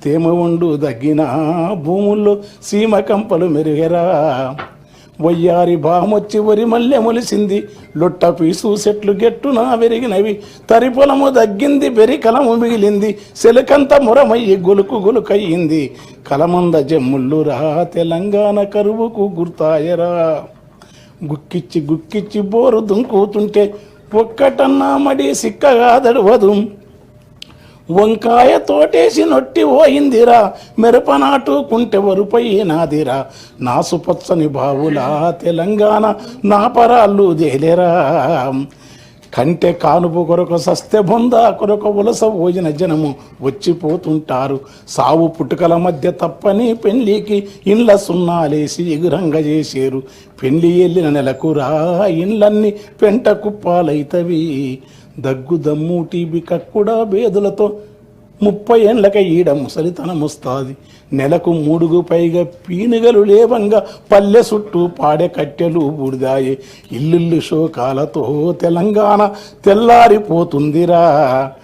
తేమ ఉండు దగ్గిన భూముల్లో సీమ కంపలు మెరుగెరా వయ్యారి బామొచ్చి వరి మల్లె మొలిసింది లొట్ట పీసు చెట్లు గెట్టున వెరిగినవి తరిపొలము దగ్గింది బెరికలము మిగిలింది సెలకంత మురమయ్యి గులుకు గులుకయ్యింది కలమంద జమ్ముళ్ళురా తెలంగాణ కరువుకు గుర్తాయరా గుక్కిచ్చి గుక్కిచ్చి బోరు దుంకుతుంటే ఒక్కటన్నా మడి సిక్కగా దడవదు వంకాయ తోటేసి నొట్టి పోయిందిరా మిరపనాటు కుంటె వరుపైనాదిరా నాసుపచ్చని బావులా తెలంగాణ నా పరాళ్ళు దేలేరా కంటె కానుపు కొరకు సస్తె బొంద కొరకు ఉలస పోయిన జనము వచ్చిపోతుంటారు సావు పుట్టుకల మధ్య తప్పని పెళ్లికి ఇండ్ల సున్నాలేసి ఎగురంగ చేసేరు పెళ్లి వెళ్ళిన నెలకురా ఇండ్లన్నీ పెంట కుప్పాలైతవి దగ్గు దమ్ము టీబీ కక్కుడా బేదులతో 30 ఏండ్లక ఈడ ముసలితనమొస్తాది నెలకు 3కు పైగా పీనుగలు లేవంగా పల్లె చుట్టూ పాడె కట్టెలు బూడిదాయే ఇల్లు శోకాలతో తెలంగాణ తెల్లారిపోతుందిరా